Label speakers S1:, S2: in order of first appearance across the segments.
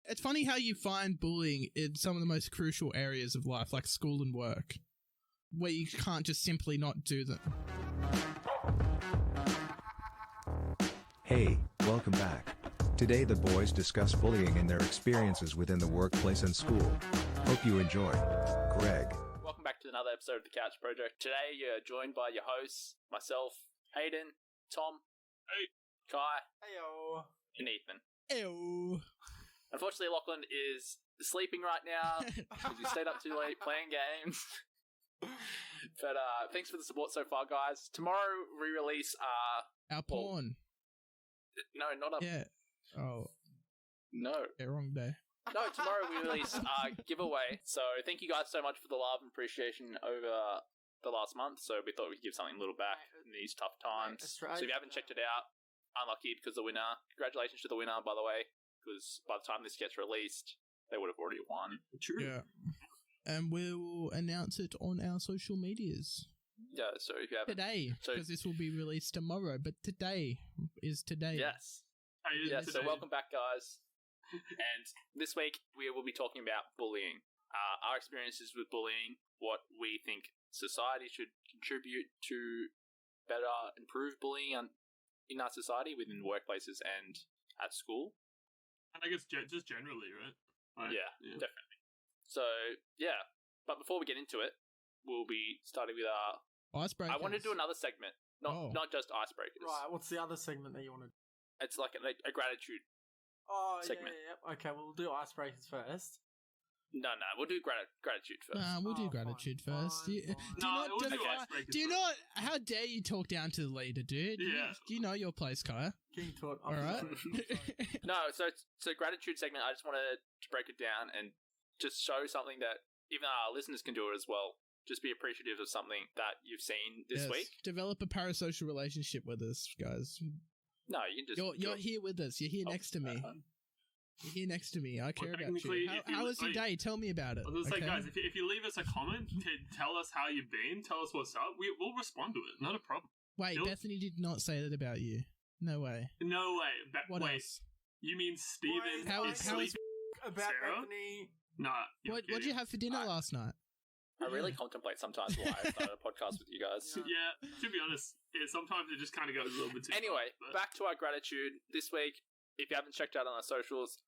S1: It's funny how you find bullying in some of the most crucial areas of life, like school and work, where you can't just simply not do them.
S2: Hey, welcome back. Today the boys discuss bullying and their experiences within the workplace and school. Hope you enjoy. Greg.
S3: Welcome back to another episode of The Couch Project. Today you're joined by your hosts, myself, Hayden, Tom,
S4: Hey,
S3: Kai,
S4: heyo.
S3: and Ethan.
S1: Ew.
S3: Unfortunately, Lachlan is sleeping right now because he stayed up too late playing games. But thanks for the support so far, guys. Tomorrow we release
S1: Our porn.
S3: No, not a
S1: Yeah. Oh,
S3: no.
S1: yeah, wrong day.
S3: No, tomorrow we release our giveaway. So thank you guys so much for the love and appreciation over the last month. So we thought we'd give something a little back in these tough times. So if you haven't checked it out, unlucky because the winner. Congratulations to the winner, by the way, because by the time this gets released, they would have already won.
S4: True.
S1: Yeah. And we'll announce it on our social medias
S3: Yeah, so if you haven't...
S1: today, because this will be released tomorrow, but today is today.
S3: Yes.
S4: Hey,
S3: Yeah, so
S4: today.
S3: welcome back, guys. And this week, we will be talking about bullying. Our experiences with bullying, what we think society should contribute to better improve bullying in our society within workplaces and at school.
S4: And I guess just generally, right? Like,
S3: Yeah, definitely. So, yeah. But before we get into it, we'll be starting with our...
S1: Icebreakers.
S3: I want to do another segment, not just icebreakers.
S5: Right, what's the other segment that you want to do?
S3: It's like a gratitude.
S5: Oh,
S3: Segment.
S5: yeah. Okay, we'll do icebreakers first.
S3: No, we'll do gratitude first.
S1: Nah, we'll do
S5: Oh,
S1: gratitude
S5: fine,
S1: first.
S5: fine,
S1: Do you
S4: No,
S1: not
S4: we'll do
S1: defy-
S4: icebreakers
S1: do you
S4: first.
S1: not? How dare you talk down to the leader, dude?
S4: Yeah.
S1: Do you know your place, Kaya?
S5: King to it.
S1: All right.
S3: No, so gratitude segment, I just wanted to break it down and just show something that even our listeners can do it as well. Just be appreciative of something that you've seen this
S1: Yes.
S3: week.
S1: Develop a parasocial relationship with us, guys.
S3: No, you can just...
S1: You're here with us. You're here
S3: Oh,
S1: next to me. You're here next to me. I care about
S4: technically,
S1: you.
S4: if you
S1: How was your
S4: like-
S1: day? Tell me about it.
S4: I was gonna say,
S1: okay?
S4: guys, if you leave us a comment to tell us how you've been, tell us what's up, we'll respond to it. Not a problem.
S1: Wait,
S4: You'll-
S1: Bethany did not say that about you. No way.
S4: No way.
S1: What
S4: wait,
S1: else?
S4: you mean Steven
S1: How
S4: is
S1: is
S4: sleeping?
S5: About
S4: Sarah?
S5: Bethany.
S4: Nah. you're
S1: What'd
S4: kidding.
S1: you have for dinner last night?
S3: I really contemplate sometimes why I started a podcast with you guys.
S5: Yeah.
S4: Yeah, to be honest, sometimes it just kind of goes a little bit too
S3: Anyway,
S4: far, but-
S3: back to our gratitude. This week, if you haven't checked out on our socials,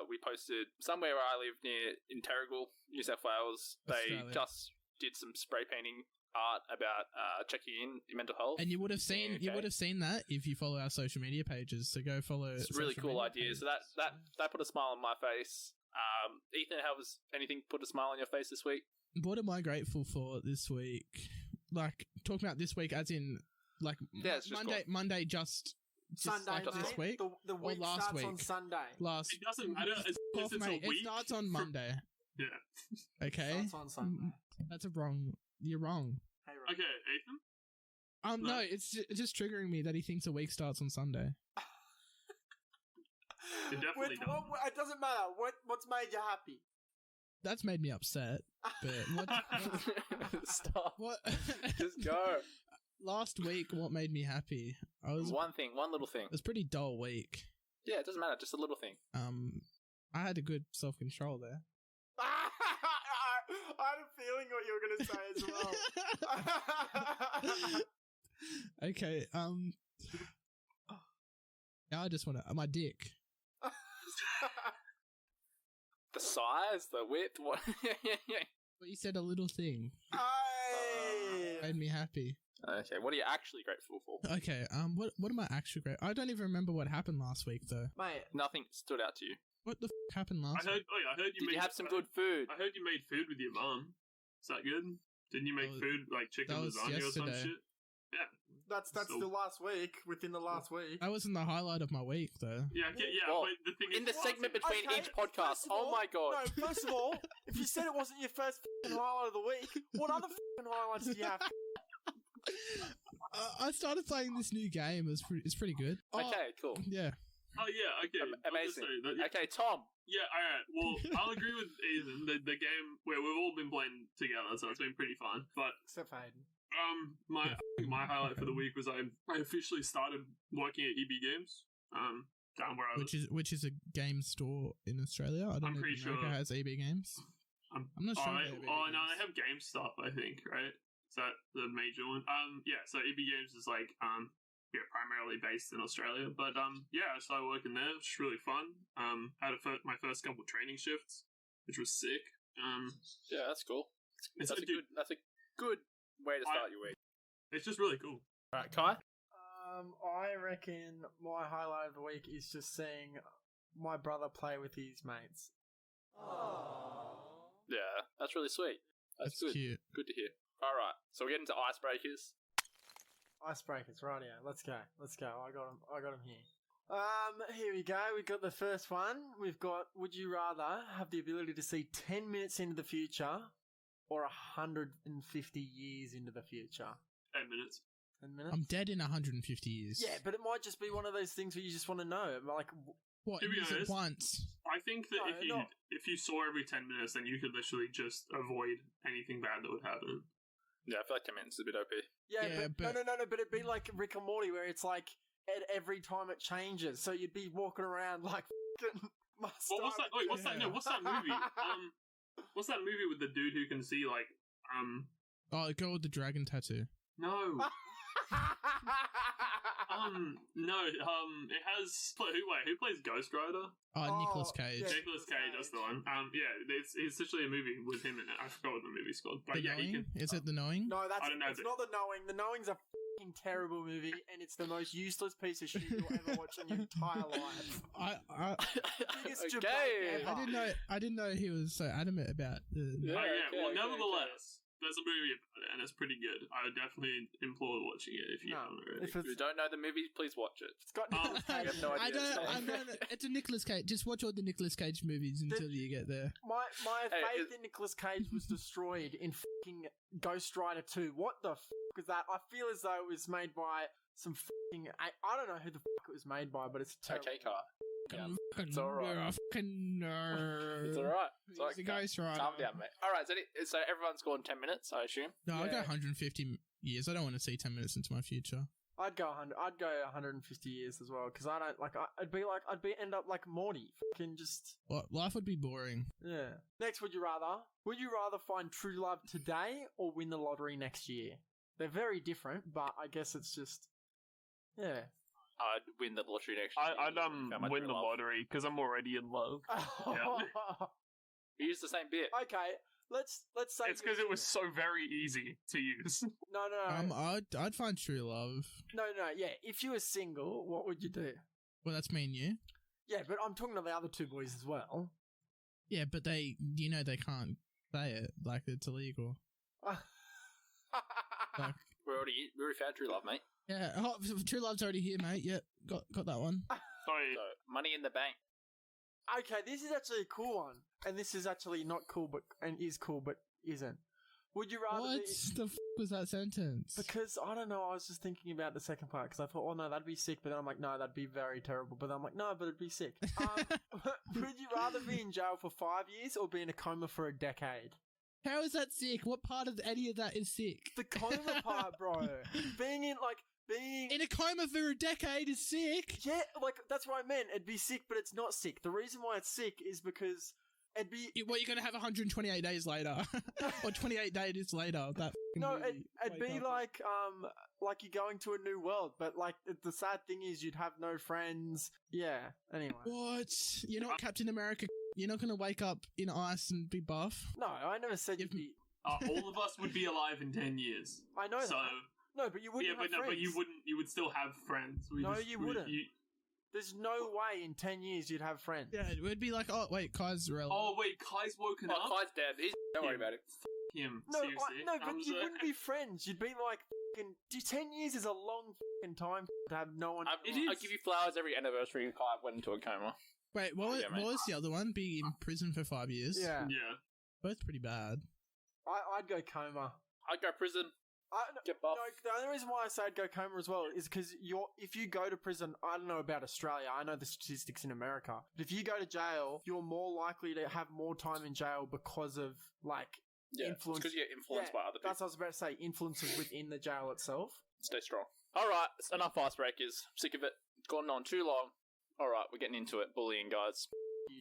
S3: we posted somewhere where I live in Terrigal, New South Wales. They
S1: Australia.
S3: just did some spray painting art about checking in your mental health.
S1: And you would have seen
S3: Okay.
S1: that if you follow our social media pages. So go follow.
S3: It's a really
S1: social
S3: cool
S1: media
S3: idea. So
S1: pages.
S3: that put a smile on my face. Ethan, how was anything put a smile on your face this week?
S1: What am I grateful for this week? Like talking about this week, as in like
S3: Yeah, it's just
S1: Monday, just
S5: Sunday,
S1: like
S3: just
S1: this
S5: mate.
S1: week.
S5: The week
S1: last
S5: starts
S1: week?
S5: on Sunday.
S1: Last.
S4: It doesn't matter as long as it's
S1: Mate,
S4: a week.
S1: it starts on Monday.
S4: Yeah.
S1: Okay,
S5: Starts on Sunday.
S1: that's you're wrong.
S5: Hey, Rob.
S4: Okay, Ethan.
S1: No, it's just triggering me that he thinks a week starts on Sunday.
S4: It definitely does.
S5: It doesn't matter. What's made you happy?
S1: That's made me upset. But
S3: Stop.
S1: what?
S3: Just go.
S1: Last week, what made me happy? One
S3: little thing.
S1: It was a pretty dull week.
S3: Yeah, it doesn't matter. Just a little thing.
S1: I had a good self control there.
S5: I had a feeling what you were going to say as well.
S1: Okay. Now I just want to my dick.
S3: The size, the width, what?
S1: But you said a little thing
S5: Aye.
S1: made me happy.
S3: Okay, what are you actually grateful for?
S1: Okay. What am I actually grateful? I don't even remember what happened last week though.
S5: Mate,
S3: Nothing stood out to you.
S1: What the happened last
S4: I
S1: week?
S4: heard you
S3: Did
S4: made.
S3: you have some good food?
S4: I heard you made food with your mum. Is that good? Didn't you make
S1: That was-
S4: food like chicken
S1: that was
S4: lasagna or some
S1: yesterday.
S4: shit? Yeah.
S5: that's
S4: So-
S5: the last week. Within the last week.
S1: That wasn't the highlight of my week though.
S4: Yeah,
S3: Well,
S4: but the thing is,
S3: in the segment between
S5: Okay,
S3: each podcast.
S5: first of
S3: Oh
S5: all-
S3: my god.
S5: No, first of all, if you said it wasn't your first f***ing highlight of the week, what other f***ing highlights do you have?
S1: I started playing this new game. It's pretty good. Oh,
S3: Okay, cool.
S1: Yeah.
S4: oh yeah, okay,
S3: Amazing.
S4: I'll just say that-
S3: Okay, Tom.
S4: Yeah, alright. Well, I'll agree with Ethan. The game where we've all been playing together, so it's been pretty fun. But
S5: Except for Hayden.
S4: my highlight for the week was I officially started working at EB Games. down where I was.
S1: Which is a game store in Australia. I don't
S4: I'm
S1: know
S4: pretty
S1: if America
S4: sure.
S1: has EB Games. I'm not sure. If they have EB
S4: no,
S1: Games.
S4: they have GameStop, I think, right? Is that the major one? Yeah. So EB Games is like primarily based in Australia, but I started working there. It's really fun. Had my first couple training shifts, which was sick.
S3: Yeah, that's cool.
S4: It's
S3: That's a good way to start your week.
S4: It's just really cool.
S3: All right, Kai.
S5: I reckon my highlight of the week is just seeing my brother play with his mates.
S3: Yeah, that's really sweet. That's good.
S1: Cute.
S3: Good to hear. All right, so we're getting to icebreakers.
S5: Icebreakers, right? Yeah, let's go. I got him here. Here we go. We've got the first one. We've got: would you rather have the ability to see 10 minutes into the future or 150 years into the future?
S4: 10 minutes.
S5: 10 minutes.
S1: I'm dead in 150 years.
S5: Yeah, but it might just be one of those things where you just want to know, like.
S1: What?
S4: To be
S1: Use it
S4: honest,
S1: once.
S4: I think that
S5: No,
S4: if you saw every 10 minutes, then you could literally just avoid anything bad that would happen.
S3: Yeah, I feel like 10 minutes is a bit OP.
S5: Yeah,
S1: but-
S5: no, but it'd be like Rick and Morty, where it's like every time it changes, so you'd be walking around like fucking.
S4: What was that? Wait, what's that? No, what's that movie? What's that movie with the dude who can see like
S1: Oh, the girl with the dragon tattoo.
S4: No. No. It has who plays Ghost Rider?
S1: Nicolas Cage.
S5: yeah.
S4: Nicolas Cage. That's the one. It's literally a movie with him in it. I forgot what the movie's called. But
S1: The
S4: yeah, he
S1: Knowing?
S4: can.
S1: Is it The Knowing?
S5: No,
S4: I don't know,
S5: it's
S4: but-
S5: not The Knowing. The Knowing's a fucking terrible movie, and it's the most useless piece of shit you'll ever watch in your entire life.
S1: I
S5: Biggest
S3: Okay.
S5: debate ever.
S1: I didn't know he was so adamant about the.
S3: Yeah.
S4: Well,
S3: okay.
S4: nevertheless, there's a movie about it, and it's pretty good. I would definitely implore watching it if you
S5: No,
S4: haven't already.
S5: if
S3: If you don't know the movie, please watch it.
S5: It's got Nicolas
S3: I
S5: Cage.
S3: have no idea.
S1: I don't. It's a Nicolas Cage. Just watch all the Nicolas Cage movies until you get there.
S5: My
S3: Hey,
S5: faith in Nicolas Cage was destroyed in fucking Ghost Rider 2. What the fuck is that? I feel as though it was made by some fucking. I don't know who the fuck it was made by, but it's terrible.
S3: Okay, Kai. Yeah.
S1: It's
S3: alright.
S1: Fucking nerd.
S3: It's alright.
S1: He's a Ghost Rider.
S3: Calm down, mate. Alright, so everyone's gone 10 minutes, I assume.
S1: No, I'll go
S5: Yeah.
S1: 150 years. I don't want to see 10 minutes into my future.
S5: I'd go 100. I'd go 150 years as well, because I don't like. I'd end up like Morty. Fucking just.
S1: Well, life would be boring.
S5: Yeah. Next, would you rather find true love today or win the lottery next year? They're very different, but I guess it's just. Yeah.
S3: I'd win the lottery next year.
S4: I'd
S3: Found my
S4: win
S3: true
S4: the
S3: love.
S4: lottery because I'm already in love.
S3: We used the same bit.
S5: Okay, let's say
S4: It's because it was so very easy to use.
S5: no.
S1: I'd find true love.
S5: No, yeah. If you were single, what would you do?
S1: Well, that's me and you.
S5: Yeah, but I'm talking to the other two boys as well.
S1: Yeah, but they can't say it. Like, it's illegal. Like,
S3: We already found true love, mate.
S1: yeah, true love's already here, mate. Yep, got that one.
S4: Sorry.
S3: So, money in the bank.
S5: Okay, this is actually a cool one, and this is actually not cool, but isn't. Would you rather?
S1: What the was that sentence?
S5: Because I don't know. I was just thinking about the second part because I thought, oh no, that'd be sick. But then I'm like, no, that'd be very terrible. But then I'm like, no, but it'd be sick. Would you rather be in jail for 5 years or be in a coma for a decade?
S1: How is that sick? What part of any of that is sick?
S5: The coma part, bro. Being
S1: In a coma for a decade is sick.
S5: yeah, like that's what I meant. It'd be sick, but it's not sick. The reason why it's sick is because it'd be
S1: What, you're going to have 128 days later? Or 28 days later? That
S5: no,
S1: movie.
S5: it'd be
S1: Wake up.
S5: like you're going to a new world, but like the sad thing is you'd have no friends. Yeah. Anyway.
S1: What? You're not Captain America. You're not going to wake up in ice and be buff?
S5: No, I never said you'd be.
S4: All of us would be alive in 10 years.
S5: I know
S4: So
S5: that. No, but you wouldn't
S4: yeah,
S5: have
S4: but
S5: friends.
S4: you wouldn't. You would still have friends.
S5: No, you wouldn't. There's no way in 10 years you'd have friends.
S1: Yeah, it would be like, oh, wait, Kai's relevant.
S4: Oh wait, Kai's woken
S3: Oh,
S4: up.
S3: Kai's dead. Don't worry about it.
S4: Him.
S5: No,
S4: Seriously.
S5: but you wouldn't be friends. You'd be like, fucking. 10 years is a long fucking time to have no one.
S3: I'll give you flowers every anniversary Kai went into a coma.
S1: Wait,
S3: Yeah, mate.
S1: what was the other one? Being in prison for 5 years?
S5: Yeah.
S4: Yeah.
S1: Both pretty bad.
S5: I'd go coma.
S3: I'd go prison. Get buff.
S5: No, the only reason why I say I'd go coma as well is because if you go to prison, I don't know about Australia, I know the statistics in America, but if you go to jail, you're more likely to have more time in jail because of, like,
S3: Yeah,
S5: influence.
S3: because you get influenced by other people.
S5: That's what I was about to say, influences within the jail itself.
S3: Stay strong. Alright, enough icebreakers. Sick of it. It's gone on too long. All right, we're getting into it. Bullying, guys.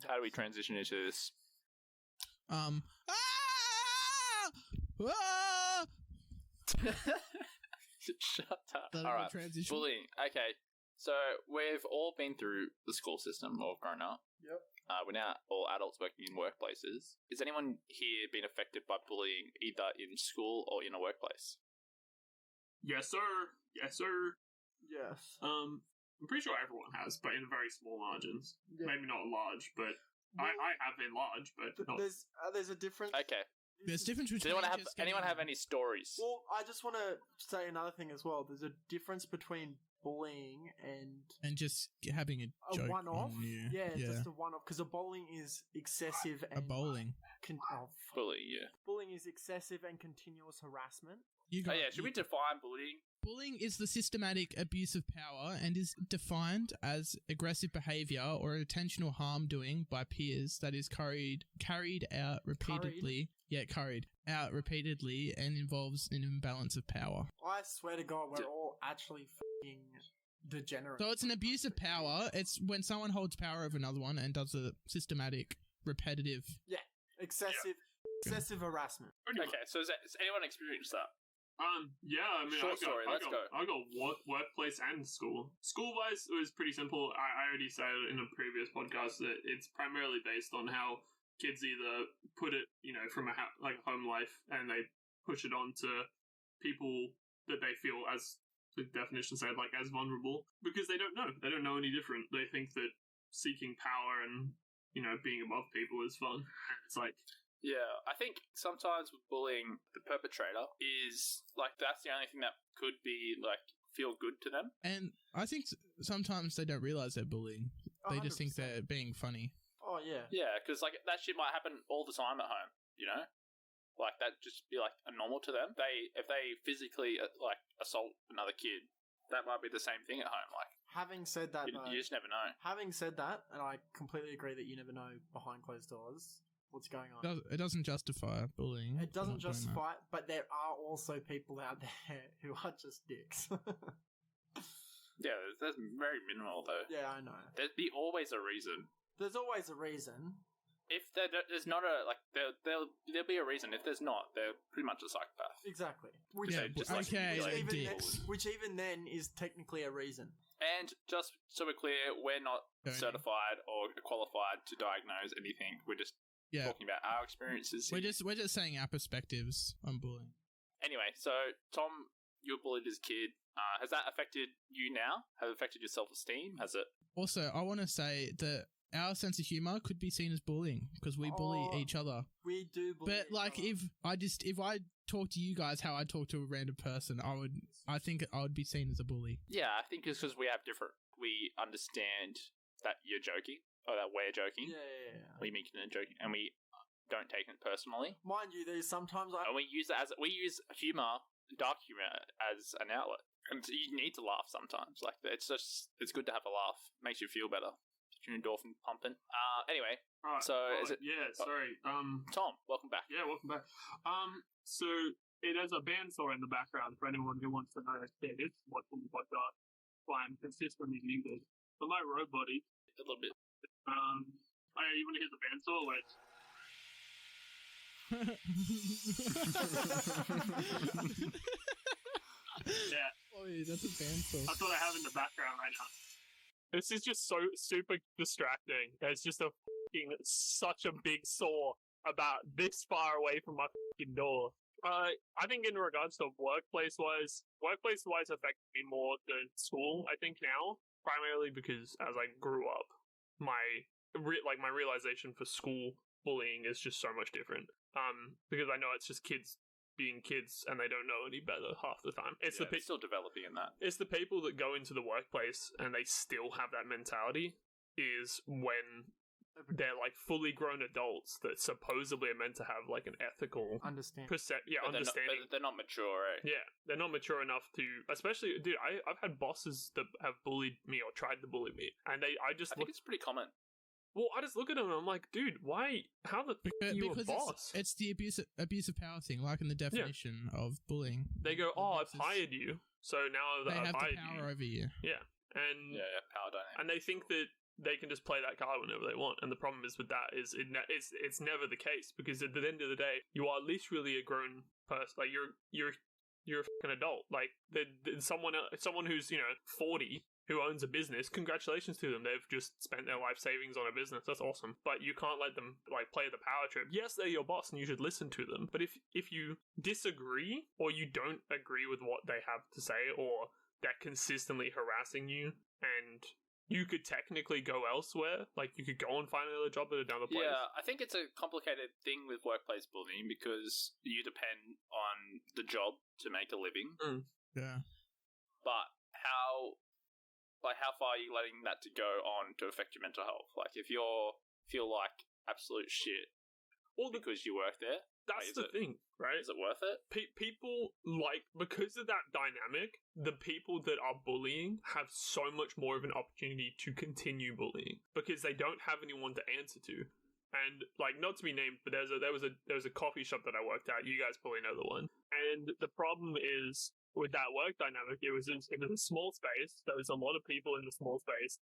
S3: How do we transition into this?
S1: Ah!
S3: Shut up.
S1: The
S3: All right,
S1: transition.
S3: bullying. Okay, so we've all been through the school system or grown up.
S5: Yep.
S3: We're now all adults working in workplaces. Is anyone here been affected by bullying either in school or in a workplace?
S4: Yes, sir. Yes, sir.
S5: Yes.
S4: I'm pretty sure everyone has, but in very small margins.
S5: Yeah.
S4: Maybe not large, but I have been large, but not.
S5: There's a difference.
S3: Okay.
S1: There's a difference
S3: Does
S1: between.
S3: anyone have any stories?
S5: Well, I just want to say another thing as well. There's a difference between bullying
S1: and just having a joke
S5: one-off.
S1: on you.
S5: Yeah, just a one-off. Because a bullying is excessive. And
S1: bowling.
S3: Bullying, yeah.
S5: Bullying is excessive and continuous harassment.
S3: Should we define bullying?
S1: Bullying is the systematic abuse of power and is defined as aggressive behavior or intentional harm doing by peers that is carried out repeatedly. Carried out repeatedly and involves an imbalance of power.
S5: I swear to God, we're all actually f***ing degenerate.
S1: So it's an abuse of power. It's when someone holds power over another one and does a systematic, repetitive.
S5: Yeah, excessive harassment.
S3: Okay, so has anyone experienced that?
S4: Yeah, I mean,
S3: Short story, let's go.
S4: I got workplace and school. School-wise, it was pretty simple. I already said in a previous podcast that it's primarily based on how kids either put it, from a home life, and they push it on to people that they feel, as the definition said, like as vulnerable, because they don't know. They don't know any different. They think that seeking power and being above people is fun. It's like.
S3: Yeah, I think sometimes with bullying, the perpetrator is, that's the only thing that could be, feel good to them. And
S1: I think sometimes they don't realise they're bullying. They 100%. Just think they're being funny.
S5: Oh, yeah.
S3: Yeah, because, that shit might happen all the time at home, That'd just be, a normal to them. If they physically, assault another kid, that might be the same thing at home,
S5: Having said that,
S3: you just never know.
S5: Having said that, and I completely agree that you never know behind closed doors what's going on.
S1: It doesn't justify bullying.
S5: It doesn't justify, but there are also people out there who are just dicks.
S3: Yeah, there's very minimal though.
S5: Yeah, I know.
S3: There'd be always a reason.
S5: There's always a reason.
S3: If there's not there'll be a reason. If there's not, they're pretty much a psychopath.
S5: Exactly.
S3: Which
S5: even then is technically a reason.
S3: And just so we're clear, we're not certified or qualified to diagnose anything. We're just talking about our experiences.
S1: We're just saying our perspectives on bullying.
S3: Anyway, so Tom, you were bullied as a kid. Has that affected you now? Has it affected your self-esteem? Has it? Also,
S1: I want to say that our sense of humor could be seen as bullying because we bully each other.
S5: We do bully.
S1: But if I talk to you guys how I talk to a random person, I think I would be seen as a bully.
S3: Yeah, I think it's because we understand that you're joking or that we're joking.
S5: Yeah.
S3: We make it joking, and we don't take it personally.
S5: Mind you, there's sometimes
S3: and we use humor, dark humor, as an outlet. And you need to laugh sometimes. It's good to have a laugh. Makes you feel better. Your endorphin pumping. Anyway,
S4: sorry.
S3: Tom, welcome back.
S4: Yeah, welcome back. So it has a bandsaw in the background for anyone who wants to know it is what's on the podcast. I'm consistently muted. For my road body,
S3: a little bit.
S4: You want to hear the bandsaw? Yeah.
S1: Oh, yeah, that's a bandsaw.
S4: That's what I have in the background right now. This is just so super distracting. It's just such a big saw about this far away from my fucking door. I think in regards to workplace-wise affected me more than school, I think now. Primarily because as I grew up, my realization for school bullying is just so much different. Because I know it's just kids being kids and they don't know any better half the time.
S3: They're still developing in that.
S4: It's the people that go into the workplace and they still have that mentality is when they're fully grown adults that supposedly are meant to have an ethical understanding.
S3: They're not mature, eh?
S4: Yeah, they're not mature enough to, especially, dude, I've had bosses that have bullied me or tried to bully me, and I think
S3: it's pretty common.
S4: Well, I just look at them and I'm like, dude, why? How the fuck are you a boss?
S1: It's the abuse of power thing, like in the definition of bullying.
S4: They go, I've hired you, so now that I've hired you,
S1: they have the power over you.
S4: Yeah, and
S3: power dynamic.
S4: And they think that they can just play that card whenever they want. And the problem is with that is it's never the case, because at the end of the day, you are at least really a grown person. Like you're a fucking adult. Like someone who's 40 who owns a business. Congratulations to them. They've just spent their life savings on a business. That's awesome. But you can't let them like play the power trip. Yes, they're your boss and you should listen to them. But if you disagree or you don't agree with what they have to say, or they're consistently harassing you, and you could technically go elsewhere. Like, you could go and find another job at another place.
S3: Yeah, I think it's a complicated thing with workplace bullying because you depend on the job to make a living.
S1: Yeah.
S3: But how far are you letting that to go on to affect your mental health? Like, if you feel like absolute shit because you work there,
S4: that's the thing, right?
S3: Is it worth it?
S4: People, like, because of that dynamic, the people that are bullying have so much more of an opportunity to continue bullying because they don't have anyone to answer to. And, like, not to be named, but there was a coffee shop that I worked at. You guys probably know the one. And the problem is, with that work dynamic, it was a small space. There was a lot of people in the small space,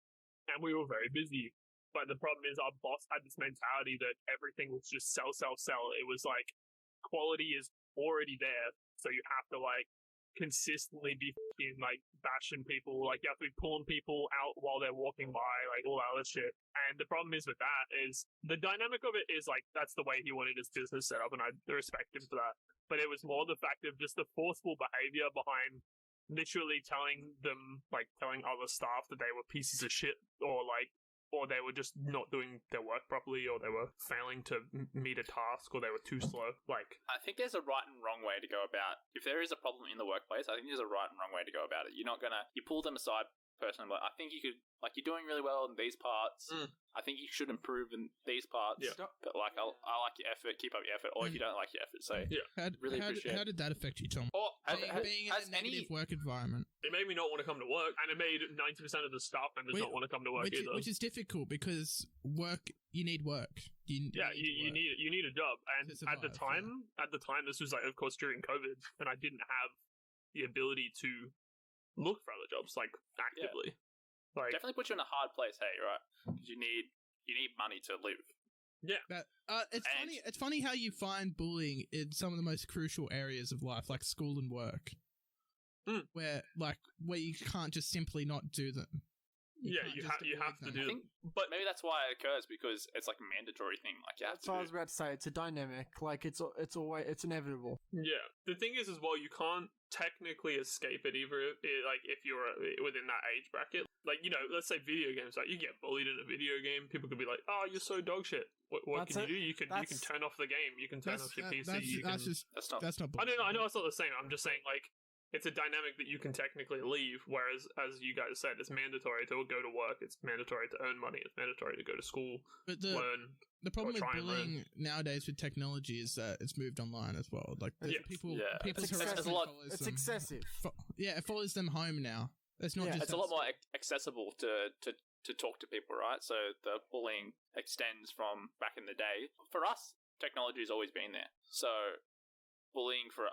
S4: and we were very busy. But the problem is our boss had this mentality that everything was just sell, sell, sell. It was like, quality is already there, so you have to, like, consistently be like bashing people. Like, you have to be pulling people out while they're walking by, like, all that other shit. And the problem is with that is the dynamic of it is, like, that's the way he wanted his business set up, and I respect him for that. But it was more the fact of just the forceful behavior behind literally telling other staff that they were pieces of shit, or they were just not doing their work properly, or they were failing to meet a task, or they were too slow. Like,
S3: I think there's a right and wrong way to go about. If there is a problem in the workplace, I think there's a right and wrong way to go about it. You're not gonna pull them aside personally, but I think you could, like, you're doing really well in these parts. I think you should improve in these parts.
S4: Yeah.
S3: But, like, I like your effort, keep up your effort. Or if you don't like your effort, say, appreciate
S1: How did that affect you, Tom?
S3: Or
S1: being in a negative work environment.
S4: it made me not want to come to work, and it made 90% of the staff members not want to come to work either.
S1: Which is difficult because you need work. You
S4: need a job. And
S1: survive,
S4: at the time, this was, like, of course, during COVID, and I didn't have the ability to look for other jobs, like, actively. Like,
S3: definitely put you in a hard place, hey, right? Because you need money to live.
S4: Yeah.
S1: It's funny how you find bullying in some of the most crucial areas of life, like school and work, where you can't just simply not do them.
S4: You have to do them.
S3: But maybe that's why it occurs, because it's like a mandatory thing. Like, you have
S5: That's what I was about to say. It's a dynamic. Like, it's always inevitable.
S4: Yeah. The thing is, as well, you can't technically escape it either. If you're within that age bracket, like, let's say video games. Like, you get bullied in a video game, people could be like, "Oh, you're so dog shit." What can you do? You can turn off the game. You can turn off your PC.
S1: That's not bullying.
S4: I know it's not the same. I'm just saying, like, it's a dynamic that you can technically leave, whereas, as you guys said, it's mandatory to go to work, it's mandatory to earn money, it's mandatory to go to school, learn.
S1: The problem with bullying nowadays with technology is that it's moved online as well. Like, people's harassment
S5: it's excessive.
S1: It follows them home now. It's not just.
S3: It's a lot more accessible to talk to people, right? So the bullying extends from back in the day. For us, technology has always been there. So bullying for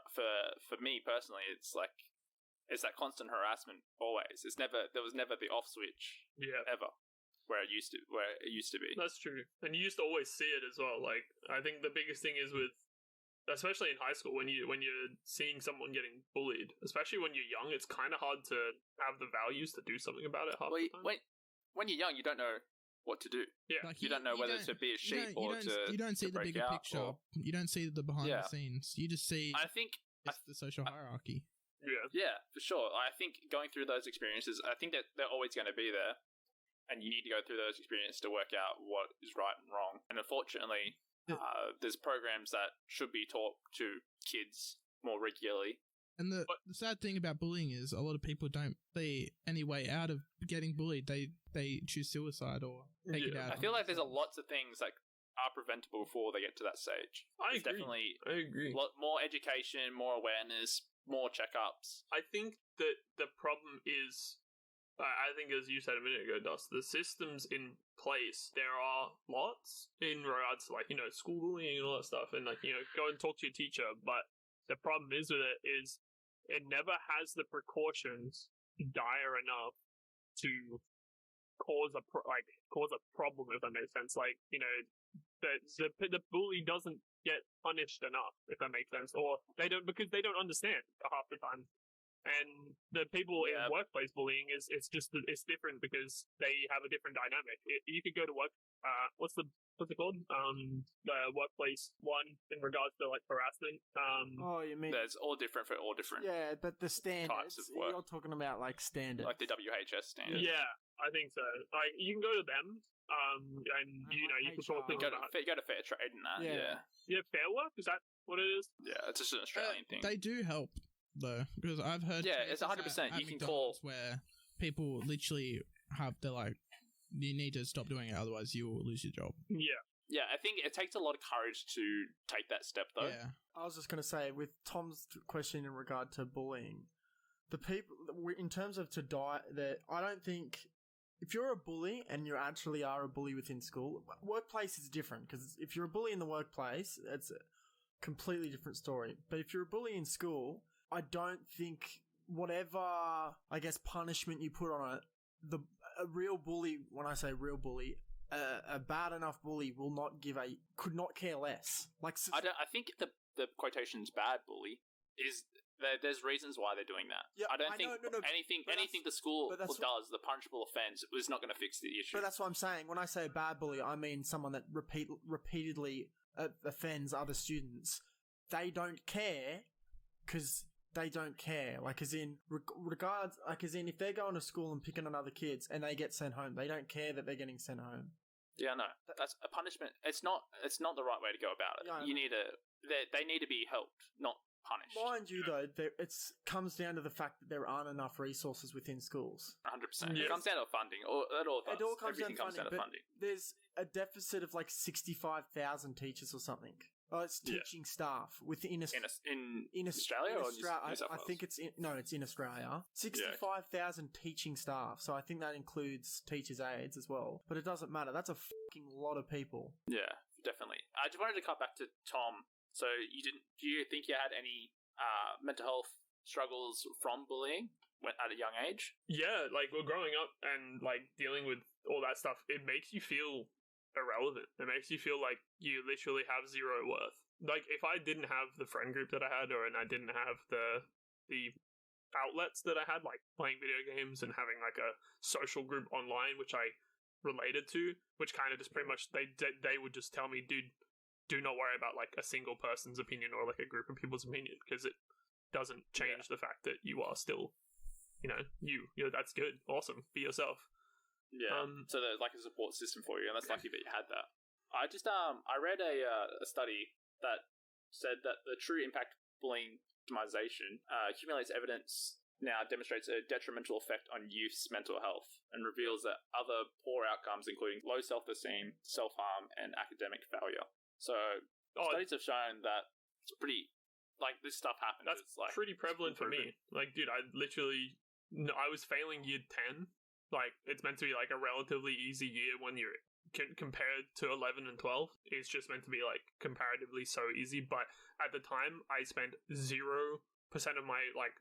S3: me personally, it's that constant harassment always. There was never the off switch ever where it used to be.
S4: That's true. And you used to always see it as well. Like, I think the biggest thing is with, especially in high school, when you're seeing someone getting bullied, especially when you're young, it's kind of hard to have the values to do something about it half the time.
S3: When you're young, you don't know what to do. Yeah,
S1: like,
S3: you don't know whether to be a sheep or to.
S1: You don't see the bigger picture. You don't see the behind the scenes. You just see.
S3: I think
S1: it's the social hierarchy.
S3: Yeah, for sure. I think going through those experiences, I think that they're always going to be there, and you need to go through those experiences to work out what is right and wrong. And unfortunately, there's programs that should be taught to kids more regularly.
S1: And the sad thing about bullying is a lot of people don't see any way out of getting bullied. They choose suicide or take it out.
S3: I feel like there's lots of things that are preventable before they get to that stage.
S4: I agree.
S3: More education, more awareness, more checkups.
S4: I think that the problem is, I think, as you said a minute ago, Dust, the systems in place, there are lots in regards to, like, school bullying and all that stuff, and, like, go and talk to your teacher, but the problem is with it is it never has the precautions dire enough to cause a problem, if that makes sense. Like, you know, the bully doesn't get punished enough, if that makes sense, or they don't, because they don't understand half the time. And the people in workplace bullying it's different because they have a different dynamic. You could go to work. What's it called? The workplace one in regards to like harassment.
S5: You mean
S3: there's all different for all different.
S5: Yeah, but the standards.
S3: Types of work.
S5: You're talking about like standards,
S3: like the WHS standards.
S4: Yeah, I think so. Like you can go to them. And you know, you can talk to them about.
S3: Go to Fair Trade and that. Yeah.
S4: Fair Work, is that what it is?
S3: Yeah, it's just an Australian thing.
S1: They do help though, because I've heard.
S3: Yeah, it's 100%. You can call
S1: where people literally have to like, you need to stop doing it, otherwise you will lose your job.
S4: Yeah.
S3: Yeah, I think it takes a lot of courage to take that step, though.
S1: Yeah.
S5: I was just going to say, with Tom's question in regard to bullying, the people in terms of to die, that I don't think. If you're a bully and you actually are a bully within school, workplace is different, because if you're a bully in the workplace, it's a completely different story. But if you're a bully in school, I don't think whatever, I guess, punishment you put on it, a real bully, when I say real bully, a bad enough bully could not care less. Like,
S3: I think the quotation's bad bully is there's reasons why they're doing that.
S5: Yeah,
S3: I don't think anything the school does, the punishable offence, is not going to fix the issue.
S5: But that's what I'm saying. When I say a bad bully, I mean someone that repeatedly offends other students. They don't care because they don't care. Like, as in if they're going to school and picking on other kids and they get sent home, they don't care that they're getting sent home.
S3: Yeah, no, that's a punishment. It's not the right way to go about it. Yeah, they need to be helped, not punished.
S5: Mind you, though, it comes down to the fact that there aren't enough resources within schools.
S3: 100%. It comes down to funding. It all comes down to funding.
S5: There's a deficit of like 65,000 teachers or something. Oh, it's teaching staff within
S3: in Australia or New South Wales?
S5: I think it's in Australia. 65,000 teaching staff. So I think that includes teachers' aides as well. But it doesn't matter. That's a fucking lot of people.
S3: Yeah, definitely. I just wanted to cut back to Tom. So do you think you had any mental health struggles from bullying at a young age?
S4: Yeah, like, we're growing up and like dealing with all that stuff. It makes you feel irrelevant. It makes you feel like you literally have zero worth. Like, if I didn't have the friend group that I had, and I didn't have the outlets that I had, like playing video games and having like a social group online, which I related to, which kind of just pretty much they would just tell me, dude, do not worry about like a single person's opinion or like a group of people's opinion, because it doesn't change the fact that you are still, you know, that's good, awesome, be yourself.
S3: Yeah. So there's like a support system for you, and that's lucky that you had that. I just I read a study that said that the true impact of bullying victimization accumulates evidence now demonstrates a detrimental effect on youth's mental health, and reveals that other poor outcomes, including low self-esteem, self-harm, and academic failure. So studies have shown that it's pretty, like, this stuff happens.
S4: That's
S3: like
S4: pretty prevalent for me. Like, dude, I was failing year 10. Like, it's meant to be like a relatively easy year when you're compared to 11 and 12. It's just meant to be like comparatively so easy. But at the time, I spent 0% of my like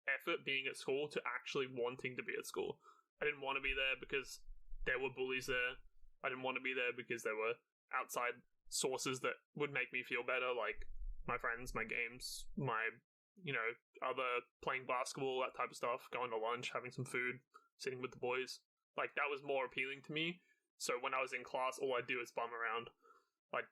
S4: effort being at school to actually wanting to be at school. I didn't want to be there because there were bullies there. I didn't want to be there because there were outside sources that would make me feel better, like my friends, my games, my, you know, other playing basketball, that type of stuff, going to lunch, having some food, sitting with the boys. Like, that was more appealing to me. So when I was in class, all I do is bum around. Like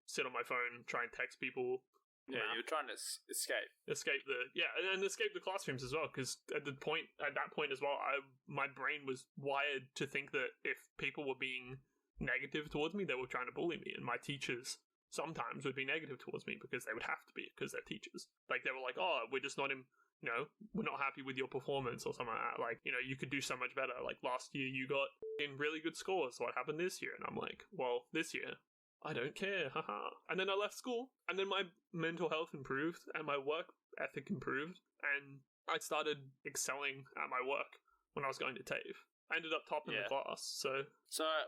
S4: sit on my phone, try and text people.
S3: Yeah, you were trying to escape
S4: the classrooms as well, because at that point as well, my brain was wired to think that if people were being negative towards me, they were trying to bully me, and my teachers sometimes would be negative towards me because they would have to be, because they're teachers. Like, they were like, oh, we're just not we're not happy with your performance or something like that. Like, you know, you could do so much better. Like, last year you got in really good scores. What happened this year? And I'm like, well, this year I don't care, haha. And then I left school, and then my mental health improved, and my work ethic improved, and I started excelling at my work when I was going to TAFE. I ended up topping the class, so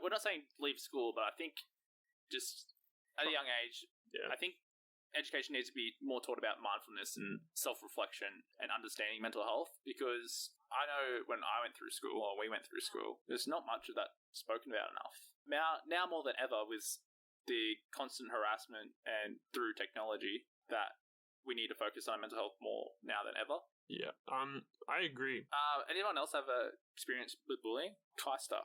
S3: we're not saying leave school, but I think just at a young age, I think education needs to be more taught about mindfulness and self-reflection and understanding mental health, because I know when I went through school, or we went through school, there's not much of that spoken about enough. Now more than ever, with the constant harassment and through technology, that we need to focus on mental health more now than ever.
S4: Yeah, I agree.
S3: Anyone else have a experience with bullying? Keister,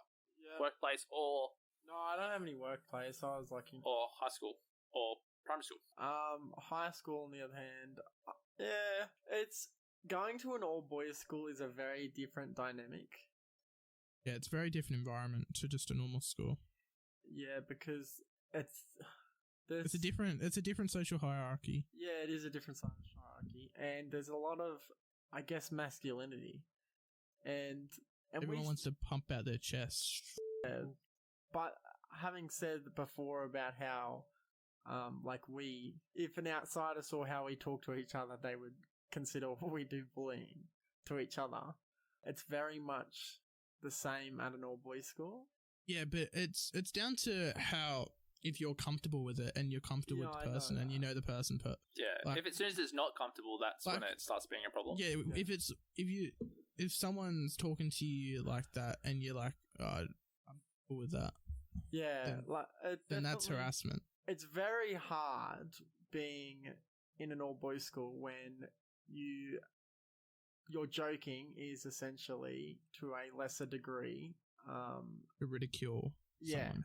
S3: workplace or...
S5: No, I don't have any workplace. I was like...
S3: Or high school, or primary school.
S5: High school, on the other hand, yeah, it's... Going to an all-boys school is a very different dynamic.
S1: Yeah, it's a very different environment to just a normal school.
S5: Yeah, because it's
S1: a different social hierarchy.
S5: Yeah, it is a different social hierarchy, and there's a lot of, I guess, masculinity, and
S1: everyone wants to pump out their chest.
S5: Yeah, but having said before about how, if an outsider saw how we talk to each other, they would consider we do bullying to each other. It's very much the same at an all-boys school. Yeah, but it's down to how, if you're comfortable with it and you're comfortable with the person and you know the person.
S3: Yeah, if as soon as it's not comfortable, that's when it starts being a problem.
S1: Yeah, if someone's talking to you like that and you're like, oh, I'm cool with that.
S5: Yeah,
S1: then that's harassment.
S5: It's very hard being in an all-boys school when your joking is essentially to a lesser degree
S1: to ridicule someone.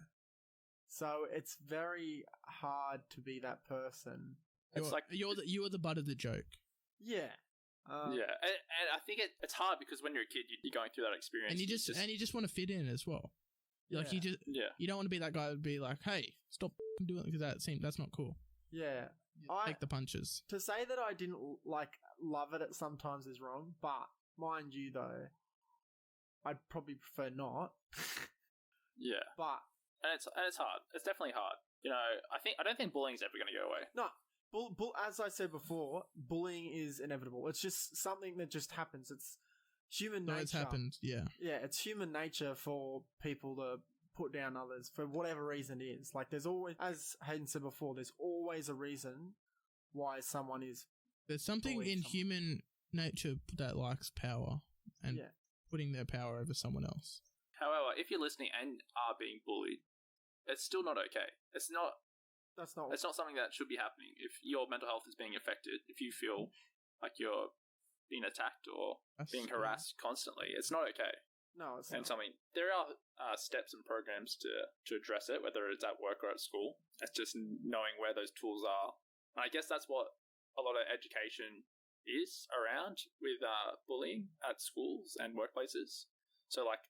S5: So it's very hard to be that person.
S3: It's like
S1: you are the butt of the joke.
S5: Yeah.
S3: And I think it's hard because when you're a kid, you're going through that experience,
S1: and you just want to fit in as well. Like you don't want to be that guy who'd be like, hey, stop doing it, because that's not cool.
S5: Yeah.
S1: Take the punches.
S5: To say that I didn't love it at sometimes is wrong, but mind you though, I'd probably prefer not.
S3: Yeah.
S5: But
S3: and it's hard. It's definitely hard. You know, I don't think bullying's ever going to go away.
S5: No. As I said before, bullying is inevitable. It's just something that just happens. It's human nature.
S1: It's happened, yeah.
S5: Yeah, it's human nature for people to put down others for whatever reason it is. Like, there's always, as Hayden said before, there's always a reason why someone is...
S1: There's something in human nature that likes power and putting their power over someone else.
S3: However, if you're listening and are being bullied, it's still not okay. It's not something that should be happening. If your mental health is being affected, if you feel like you're being attacked or being harassed constantly, it's not okay.
S5: No, it's
S3: not.
S5: And
S3: there are steps and programs to address it, whether it's at work or at school. It's just knowing where those tools are. And I guess that's what a lot of education is around with bullying at schools and workplaces. So, like,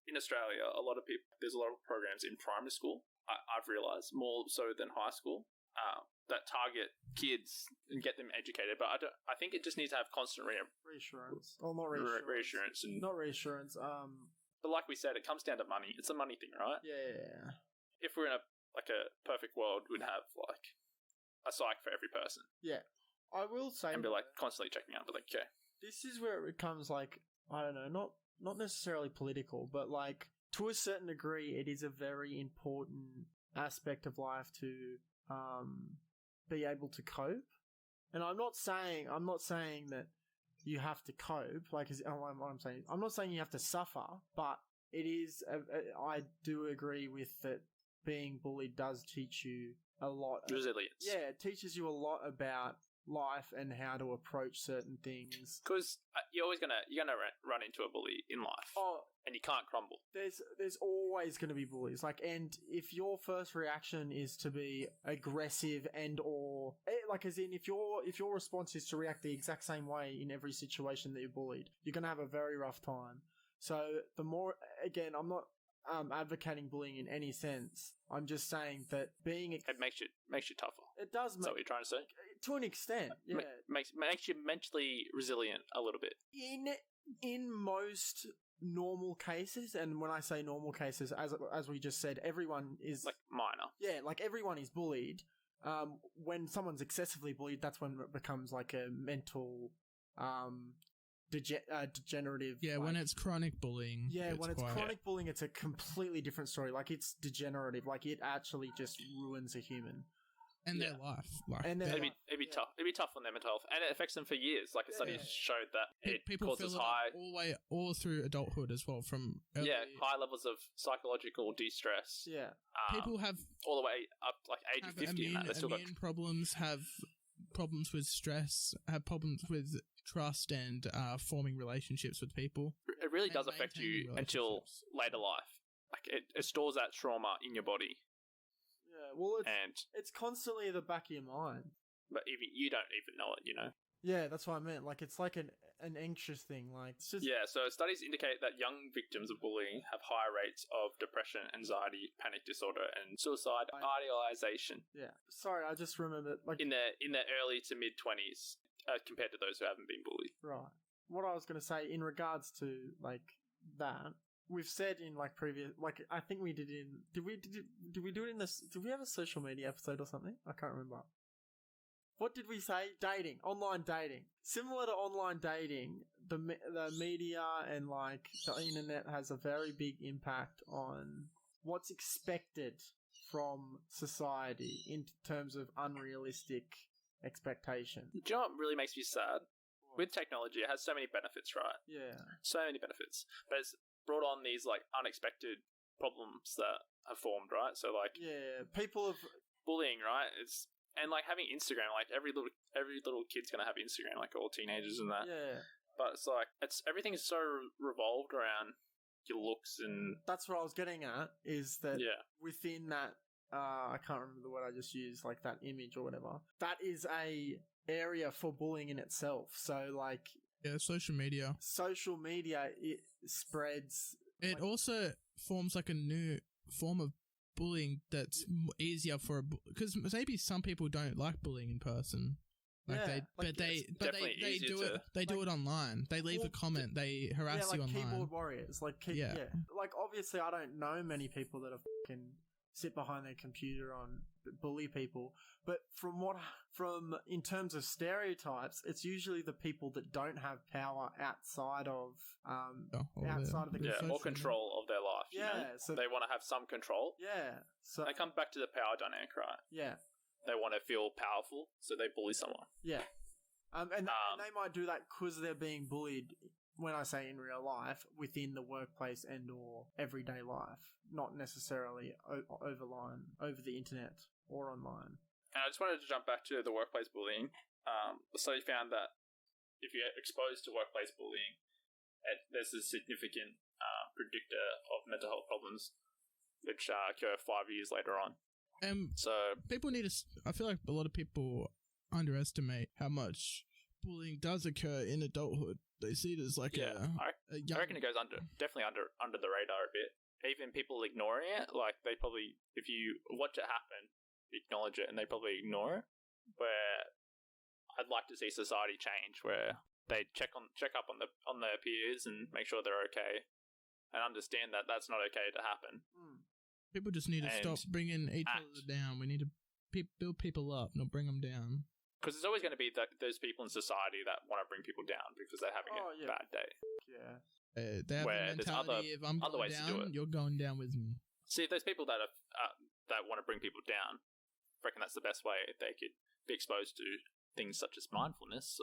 S3: in Australia, there's a lot of programs in primary school, I've realised, more so than high school, that target kids and get them educated. But I think it just needs to have constant
S5: reassurance. Or not reassurance.
S3: Reassurance.
S5: Not reassurance.
S3: But like we said, it comes down to money. It's a money thing, right?
S5: Yeah.
S3: If we're in a perfect world, we'd have a psych for every person.
S5: Yeah. I will say,
S3: and be constantly checking out, but okay.
S5: This is where it becomes I don't know, not necessarily political, but to a certain degree, it is a very important aspect of life to be able to cope. And I'm not saying that you have to cope. What I'm saying, I'm not saying you have to suffer, but it is. I do agree with that. Being bullied does teach you a lot.
S3: Resilience.
S5: Yeah, it teaches you a lot about life and how to approach certain things.
S3: Because you're gonna run into a bully in life. And you can't crumble.
S5: There's always going to be bullies. And if your first reaction is to be aggressive or as in if your response is to react the exact same way in every situation that you're bullied, you're going to have a very rough time. So the more, again, I'm not advocating bullying in any sense. I'm just saying that it
S3: makes you tougher.
S5: It does.
S3: Is that what you're trying to say?
S5: To an extent, yeah.
S3: Makes you mentally resilient a little bit.
S5: In most normal cases, and when I say normal cases, as we just said, everyone is
S3: minor.
S5: Yeah, everyone is bullied. When someone's excessively bullied, that's when it becomes a mental degenerative.
S1: Yeah, when it's chronic bullying.
S5: Yeah, when it's chronic bullying, it's a completely different story. It's degenerative. It actually just ruins a human.
S1: and their life. Like,
S5: And
S3: it'd be tough. It'd be tough on their mental health, and it affects them for years. Like a study showed that it
S1: people
S3: causes
S1: feel
S3: high,
S1: it all through adulthood as well. From early,
S3: high levels of psychological de-stress.
S5: Yeah.
S1: People have
S3: all the way up like age of 50 and that. They still got
S1: problems, have problems with stress, have problems with trust and forming relationships with people.
S3: It really does affect you until later life. Like it stores that trauma in your body.
S5: Yeah, well, it's constantly in the back of your mind.
S3: But even you don't even know it, you know?
S5: Yeah, that's what I meant. Like, it's like an anxious thing. Like, it's just...
S3: Yeah, so studies indicate that young victims of bullying have higher rates of depression, anxiety, panic disorder, and suicide idealization.
S5: Yeah. Sorry, I just remembered... Like,
S3: in their early to mid-20s compared to those who haven't been bullied.
S5: Right. What I was going to say in regards to, like, that... We've said in like previous, like I think we did in. Did we do it in this? Did we have a social media episode or something? I can't remember. What did we say? Dating, online dating. Similar to online dating, the media and like the internet has a very big impact on what's expected from society in terms of unrealistic expectation.
S3: Do you know what really makes me sad? With technology, it has so many benefits, right?
S5: Yeah.
S3: So many benefits, but it's brought on these like unexpected problems that have formed, right? So like,
S5: people have
S3: bullying, right? And like having Instagram, like every little kid's gonna have Instagram, like all teenagers and that.
S5: Yeah.
S3: But it's like everything is so revolved around your looks, and
S5: that's what I was getting at. Is that within that? I can't remember the word I just used, like that image or whatever. That is a area for bullying in itself. So like.
S1: Yeah, social media.
S5: Social media, it spreads.
S1: It also forms like a new form of bullying that's easier for because maybe some people don't like bullying in person. Like they do it. They do it online. They leave a comment. They harass you online.
S5: Keyboard warriors. Like obviously, I don't know many people that have fucking sit behind their computer on bully people, but from in terms of stereotypes, it's usually the people that don't have power outside of the
S3: more control of their life. You know? So they want to have some control.
S5: Yeah, so
S3: they come back to the power dynamic, right?
S5: Yeah,
S3: they want to feel powerful, so they bully someone.
S5: Yeah, and they might do that because they're being bullied. When I say in real life, within the workplace and or everyday life, not necessarily over the internet or online.
S3: And I just wanted to jump back to the workplace bullying. The study found that if you're exposed to workplace bullying, there's a significant predictor of mental health problems, which occur 5 years later on. So
S1: people need to. I feel like a lot of people underestimate how much bullying does occur in adulthood. They see it as like
S3: I reckon it goes definitely under the radar a bit. Even people ignoring it, like they probably, if you watch it happen, acknowledge it, and they probably ignore it. Where I'd like to see society change, where they check up on their peers and make sure they're okay, and understand that that's not okay to happen.
S1: People just need to stop bringing each other down. We need to build people up, not bring them down.
S3: Because there's always going to be those people in society that want to bring people down because they're having a bad day.
S5: Yeah.
S1: They have a mentality if I'm going down, you're going down with me.
S3: See, those people that want to bring people down, I reckon that's the best way they could be exposed to things such as mindfulness,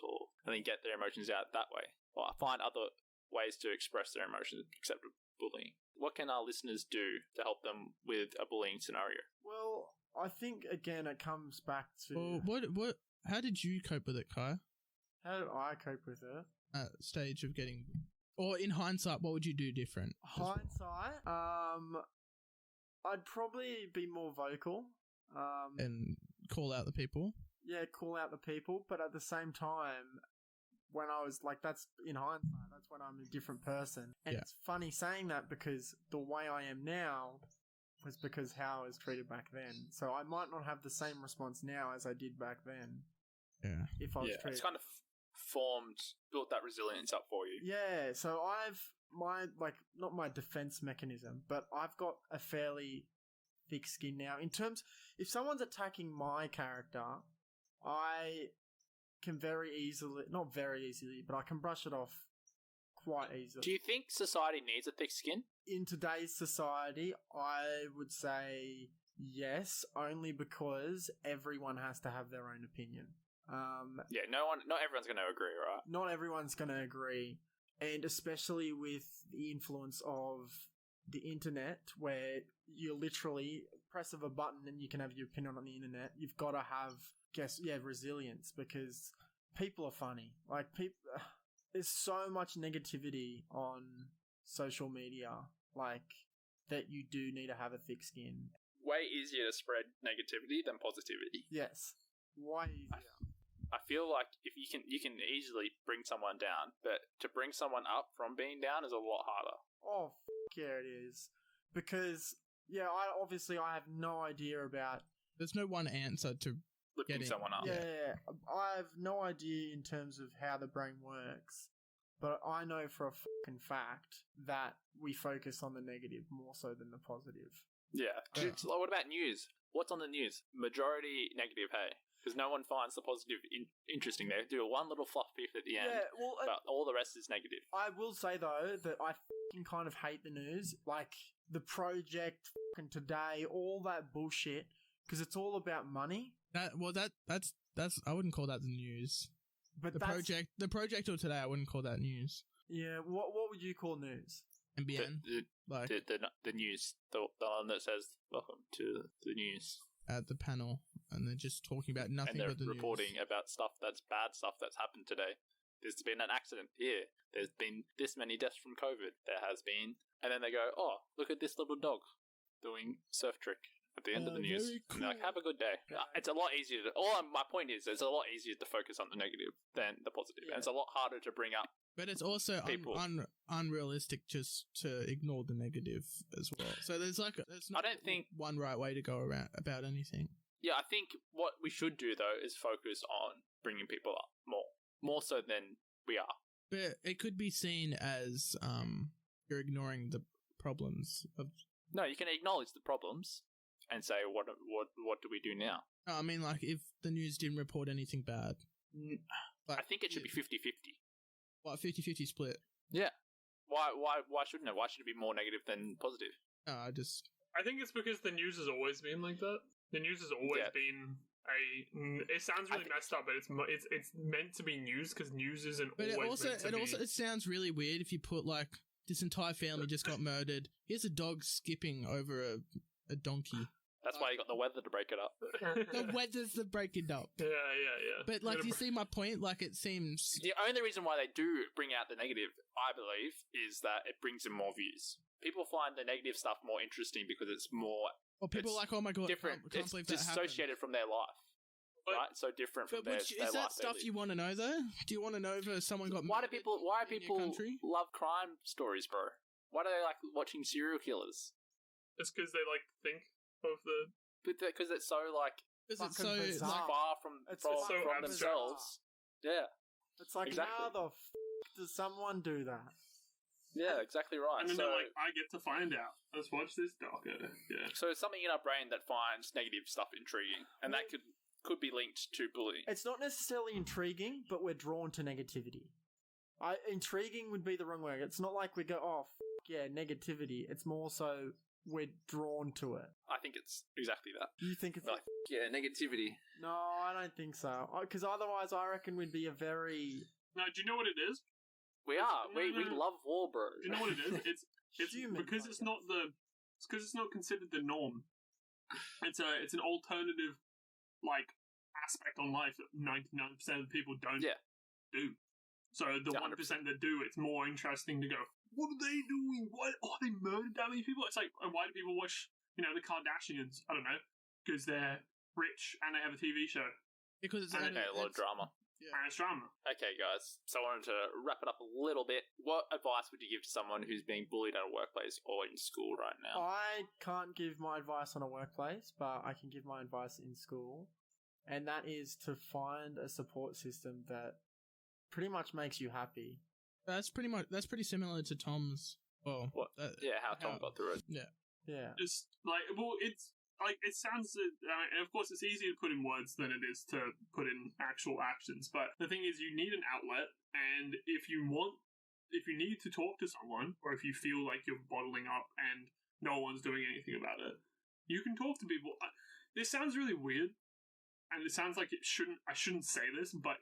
S3: and then get their emotions out that way, or find other ways to express their emotions except bullying. What can our listeners do to help them with a bullying scenario?
S5: Well, I think again it comes back to
S1: what. How did you cope with it, Kai?
S5: How did I cope with it?
S1: Stage of getting, or in hindsight, what would you do different?
S5: Hindsight, I'd probably be more vocal,
S1: and call out the people.
S5: Yeah, call out the people, but at the same time, when I was like, that's in hindsight, that's when I'm a different person. And it's funny saying that because the way I am now was because how I was treated back then. So I might not have the same response now as I did back then.
S1: Yeah.
S5: If I was treated.
S3: It's kind of built that resilience up for you.
S5: Yeah, so not my defense mechanism, but I've got a fairly thick skin now. In terms, if someone's attacking my character, I can not very easily, but I can brush it off quite easily.
S3: Do you think society needs a thick skin?
S5: In today's society, I would say yes, only because everyone has to have their own opinion.
S3: Not everyone's going to agree, right?
S5: Not everyone's going to agree, and especially with the influence of the internet, where you literally press of a button and you can have your opinion on the internet. You've got to have, resilience, because people are funny. Like, there's so much negativity on social media, like, that you do need to have a thick skin.
S3: Way easier to spread negativity than positivity.
S5: Yes, way easier.
S3: I feel like if you can easily bring someone down, but to bring someone up from being down is a lot harder.
S5: Oh, yeah, it is. Because, I have no idea about...
S1: There's no one answer to
S3: lifting someone up.
S5: Yeah, I have no idea in terms of how the brain works, but I know for a fucking fact that we focus on the negative more so than the positive.
S3: Yeah. What about news? What's on the news? Majority negative, hey? Because no one finds the positive interesting. They do one little fluff piece at the end, but all the rest is negative.
S5: I will say, though, that I fucking kind of hate the news. Like, the Project, fucking Today, all that bullshit, because it's all about money.
S1: That's I wouldn't call that the news.
S5: But
S1: the project or Today, I wouldn't call that news.
S5: Yeah, what would you call news?
S1: NBN,
S3: the news, the one that says "Welcome to the news"
S1: at the panel, and they're just talking about nothing but the news.
S3: And they're reporting about stuff that's bad, stuff that's happened today. There's been an accident here. There's been this many deaths from COVID. There has been, and then they go, "Oh, look at this little dog doing surf trick." At the end of the news,
S1: Cool.
S3: and they're like, have a good day. It's a lot easier to... my point is, it's a lot easier to focus on the negative than the positive. And it's a lot harder to bring up.
S1: But it's also unrealistic just to ignore the negative as well. So there's not one right way to go around about anything.
S3: Yeah, I think what we should do, though, is focus on bringing people up more so than we are.
S1: But it could be seen as you're ignoring the problems of...
S3: No, you can acknowledge the problems and say, what do we do now?
S1: I mean, like, if the news didn't report anything bad.
S3: I think it should be 50-50.
S1: What, 50-50 split?
S3: Yeah. Why shouldn't it? Why should it be more negative than positive?
S1: I
S4: think it's because the news has always been like that. The news has always been it sounds really messed up, but it's meant to be news because news isn't always meant to be.
S1: It sounds really weird if you put, like, this entire family just got murdered. Here's a dog skipping over a donkey.
S3: That's why you got the weather to break it up.
S1: The weather's to break it up.
S4: Yeah.
S1: But, like, do you see my point? Like, it seems...
S3: The only reason why they do bring out the negative, I believe, is that it brings in more views. People find the negative stuff more interesting because it's more...
S1: Well, people are like, oh my god,
S3: different.
S1: Can't believe that
S3: dissociated from their life. Right? So different from their life.
S1: Is that stuff you want to know, though? Do you want to know if someone got
S3: Why do people love crime stories, bro? Why do they like watching serial killers?
S4: It's because they like think of the...
S3: Because it's so like...
S1: Because it's so
S3: far from themselves. Yeah.
S5: It's like, how the does someone do that?
S3: Yeah, exactly right.
S4: And then they're like, I get to find out. Let's watch this doco. Yeah.
S3: So it's something in our brain that finds negative stuff intriguing, and that could be linked to bullying.
S5: It's not necessarily intriguing, but we're drawn to negativity. Intriguing would be the wrong word. It's not like we go, oh, negativity. It's more so we're drawn to it.
S3: I think it's exactly that.
S5: You think it's
S3: like, negativity?
S5: No, I don't think so. Because otherwise, I reckon we'd be a very...
S4: No, do you know what it is?
S3: We love war, bro.
S4: Do you know what it is? It's because it's not considered the norm. It's an alternative like aspect on life that 99% of the people don't do. So the 1% that do, it's more interesting to go, what are they doing? Why they murdered that many people? It's like, why do people watch the Kardashians? I don't know, because they're rich and they have a TV show.
S1: Because it's
S3: a lot of drama.
S4: Yeah. And it's drama.
S3: Okay, guys. So I wanted to wrap it up a little bit. What advice would you give to someone who's being bullied at a workplace or in school right now?
S5: I can't give my advice on a workplace, but I can give my advice in school. And that is to find a support system that pretty much makes you happy.
S1: That's pretty similar to Tom's. Well,
S3: how Tom got through it.
S5: Yeah.
S4: Just like, it's like, it sounds, of course, it's easier to put in words than it is to put in actual actions. But the thing is, you need an outlet, and if you need to talk to someone, or if you feel like you're bottling up and no one's doing anything about it, you can talk to people. This sounds really weird, and it sounds like I shouldn't say this, but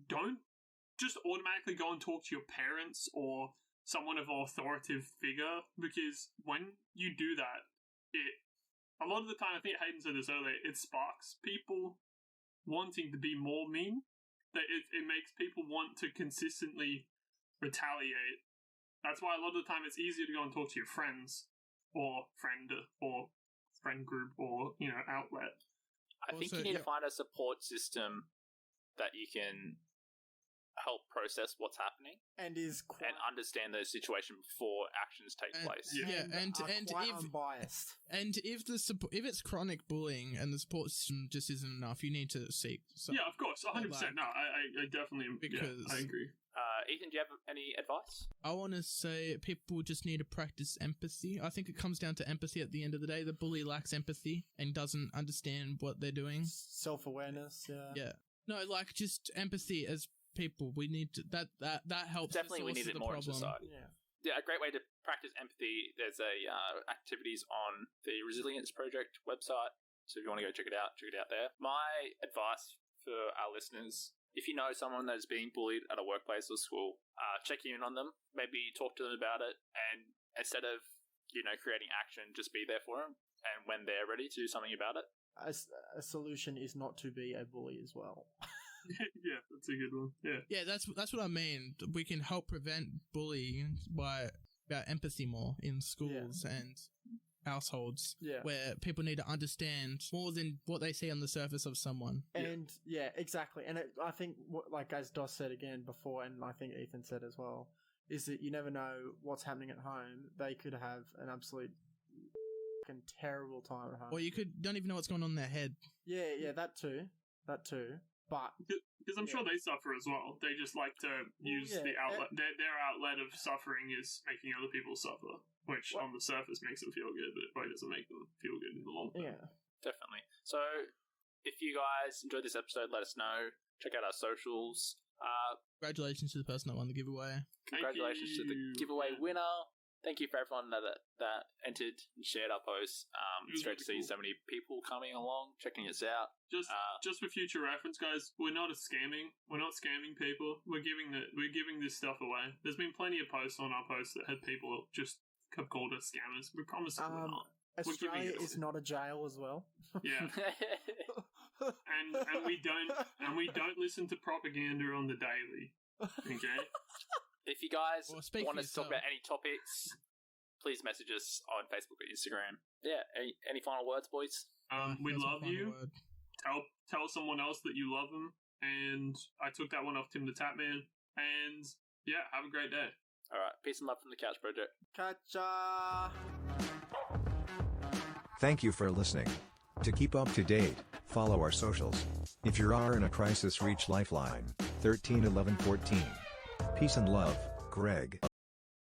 S4: don't just automatically go and talk to your parents or someone of authoritative figure, because when you do that, a lot of the time, I think Hayden said this earlier, it sparks people wanting to be more mean. That it makes people want to consistently retaliate. That's why a lot of the time it's easier to go and talk to your friends or friend group or, outlet.
S3: I think you need to find a support system that you can help process what's happening
S5: and
S3: understand the situation before actions take place.
S1: And if
S5: unbiased.
S1: And if it's chronic bullying and the support system just isn't enough, you need to seek.
S4: Yeah, of course, 100%. No, I definitely I agree.
S3: Ethan, do you have any advice?
S1: I want to say people just need to practice empathy. I think it comes down to empathy at the end of the day. The bully lacks empathy and doesn't understand what they're doing.
S5: Self-awareness,
S1: Yeah. No, like just empathy as people. We need to, that helps.
S3: Definitely, we need it more in society. Yeah, a great way to practice empathy. There's activities on the Resilience Project website. So if you want to go check it out there. My advice for our listeners: if you know someone that is being bullied at a workplace or school, check in on them. Maybe talk to them about it, and instead of creating action, just be there for them. And when they're ready to do something about it,
S5: a solution is not to be a bully as well.
S4: Yeah, that's a good one.
S1: Yeah, that's what I mean. We can help prevent bullying about empathy more in schools and households, where people need to understand more than what they see on the surface of someone.
S5: And exactly. And I think, like as Dos said again before, and I think Ethan said as well, is that you never know what's happening at home. They could have an absolute fucking terrible time at home,
S1: or you don't even know what's going on in their head.
S5: Yeah, that too. But
S4: because I'm sure they suffer as well. They just like to use the outlet. Their outlet of suffering is making other people suffer, which on the surface makes them feel good, but it probably doesn't make them feel good in the long term.
S5: Yeah,
S3: definitely. So if you guys enjoyed this episode, let us know. Check out our socials.
S1: Congratulations to the person that won the giveaway.
S3: Congratulations to the giveaway winner. Thank you for everyone that entered and shared our posts. It's great to see so many people coming along, checking us out.
S4: Just for future reference, guys, we're not scamming people. We're giving this stuff away. There's been plenty of posts on our posts that had people just have called us scammers. We promise that we're not.
S5: Australia is not a jail as well.
S4: Yeah. and we don't listen to propaganda on the daily. Okay.
S3: If you guys want us to talk about any topics, please message us on Facebook or Instagram. Yeah, any final words, boys?
S4: We love you. Tell someone else that you love them. And I took that one off Tim the Tapman. And yeah, have a great day.
S3: All right, peace and love from the Couch Project.
S5: Catcha!
S2: Thank you for listening. To keep up to date, follow our socials. If you are in a crisis, reach Lifeline 13 11 14. Peace and love, Greg.